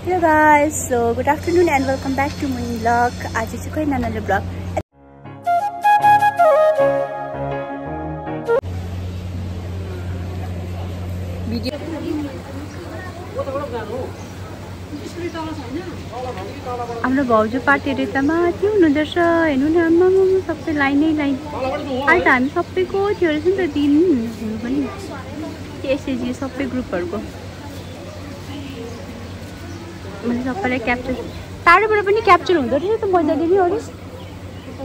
Hello guys, so good afternoon and welcome back to my vlog. आज चाहिँ कोही नयाँ vlog. हाम्रो भाउजू पार्टी रेतामा थियो हुनुहुँदैछ हेर्नु न आम्मा सबै लाइनै लाइन अहिले त हामी सबैको थियो रहेछ नि त दिन हुनु पनि एसएजी सबै ग्रुपहरुको मैले सबैलाई क्याप्चर टाढोबाट पनि क्याप्चर हुँदो रहेछ त मजाले नि अरु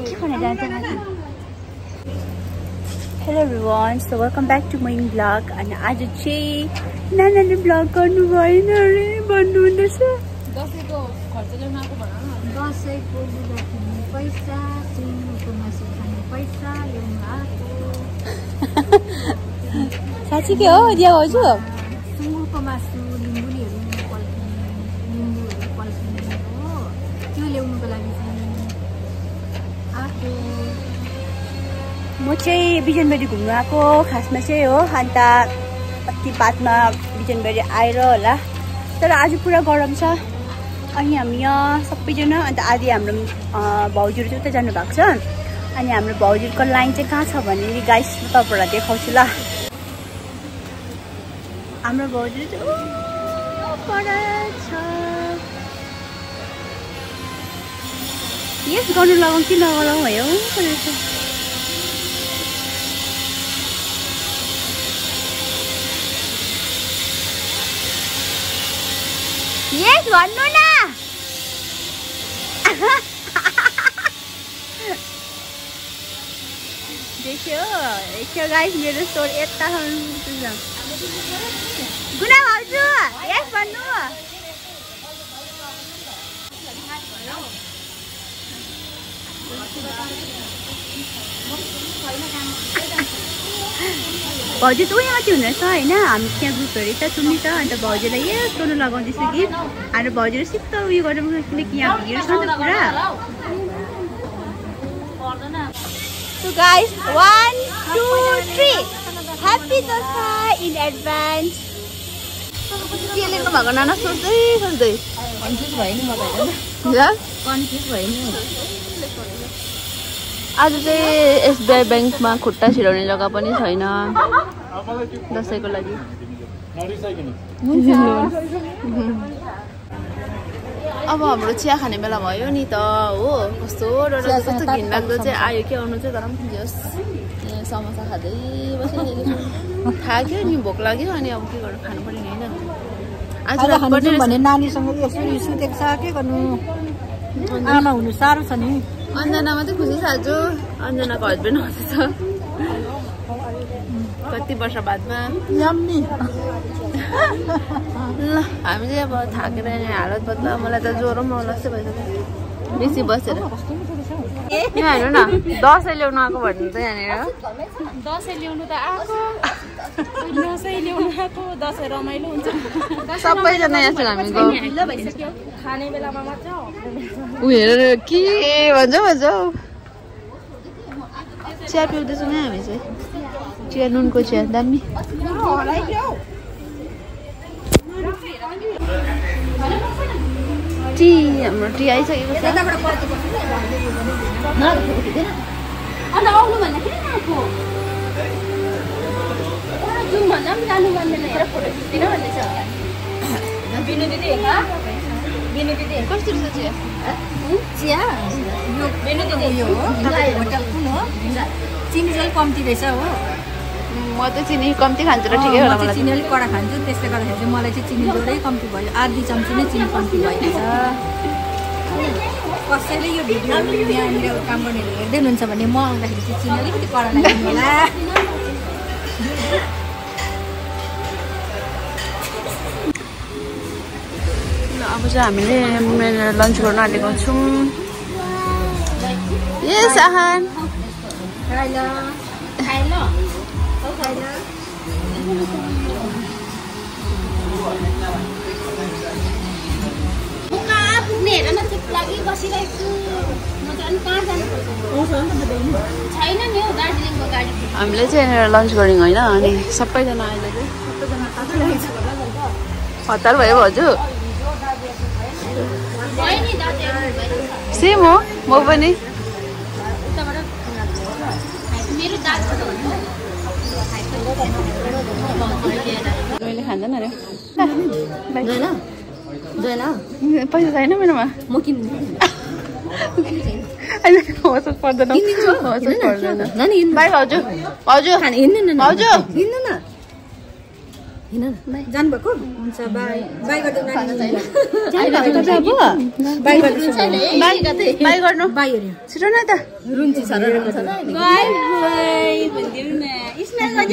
के भन्न जान्छ Hello everyone, so welcome back to my vlog. And आज चाहिँ नानाले vlog गर्नु भएन रे भन्नु हुँदैछ दशैंको खर्च ल्याउन आको भन न दशैंको लुगा किन्ने पैसा सुँगुरको मासु खाने पैसा ल्याउन आको साच्चै के हो दिया भाउजू सुँगुरको मासु लिम्बुलीहरु पल्किने हो त्यो ल्याउनको लागि चाहिँ आको म चाहिँ बिजनबारी घुम्न आको खासमा चाहिँ हो अन्त कति बादमा बिजनबारी आएर होला तर आज पुरा गरम छ अनि हामी यहाँ सबैजना अन्त आदि हाम्रो भाउजूहरु चाहिँ उता जानु भएको छ अनि हाम्रो भाउजूको लाइन चाहिँ कहाँ छ भने नि गाइस म तपाईहरुलाई देखाउँछु ल हाम्रो भाउजू चाहिँ पर छ यस गर्नु लगाउँ कि नगलाउँ भयो Yes, भन्नु न देखियो गाइस मेरो स्टोर यता छ गुना भाउजू यस भन्नु भाउजू त उहाँ माथि हुनुहुन्छ हैन हामी त्यहाँ ग्रुपहरु त सुन्नु त अन्त भाउजूलाई यो सोनु लगाउँदैछ कि हाम्रो भाउजूले सिक्क उयो गर्नु किनकि यहाँ भिड छ नि त पुरा So guys 1 2 3 Happy Dasai in advance के लेख्नु भएको नाना सोच्दै कन्फ्युज भयो नि म त हैन ल कन्फ्युज भयो नि आज चाहिँ एसबीआई बैंकमा खुट्टा छिराउने जग्गा पनि छैन दशैंको लागि अब हाम्रो चिया खाने बेला भयो नि त हो कस्तो कस्तो घिनलाग्दो चाहिँ आयो के आउनु चाहिँ तर पनि जस समोसा खाँदै बसिरहेको थाक्यो नि भोक लाग्यो अनि अब के गर्नु खानु पर्यो नि हैन आज रातभरि भने नानीसँग यसरी सुतेको छ के गर्नु आमा हुनु साह्रो छ नि अन्जनामा चाहिँ खुसी छ आज अन्जनाको हस्बेन्ड आउँदैछ कति वर्ष बादमा यम्मी ल हामी चाहिँ अब थाकेर हालत बदला मलाई त ज्वरो पनि आउला जस्तो भइसक्यो बेसी बसेर यहाँ हेर्नु न दशैं ल्याउनु आएको भन्नु त यहाँनिर दशैं ल्याउनु त आएको दशैं ल्याउनु आएको दशैं रमाइलो हुन्छ सबैजना यहाँ छौँ हामी ढिलो भइसक्यो खाने बेलामा मात्र उ हेरेर के भन्छ चिया पिउँदैछौँ नि हामी चाहिँ चिया नुनको चिया दामी टी हाम्रो टी आइसकेको छ कस्तो रहेछ चिया चिनी चाहिँ कम्ती रहेछ हो म त चिनी कम्ती खान्छु र ठिकै होला मलाई चिनी अलिक कडा खान्छु त्यसले गर्दाखेरि चाहिँ मलाई चाहिँ चिनी जोरै कम्ती भयो आधी चम्ची नै चिनी कम्ती भइरहेछ कसैले यो भिडियो यहाँनिर काम गर्नेले हेर्दै हुनुहुन्छ भने म आउँदाखेरि चाहिँ चिनी अलिकति कडा लाग्ने होला अब चाहिँ हामीले लन्च गर्न आँटेको छौँ यस आहान हामीले चाहिँ लन्च गऱ्यौँ होइन अनि सबैजना अहिले चाहिँ हतार भयो भाउजू सेम हो म पनि मैले खाँदैन अरे पैसा छैन मेरोमा म किन्नु पर्दैन बाई भाउजू भाउजू भाउजू हिँड्नु न जानुभएको हुन्छ बाई बाई गर्दै बाई गर्नु बाईहरू छिटो न त रुन्ची छ बाई बाई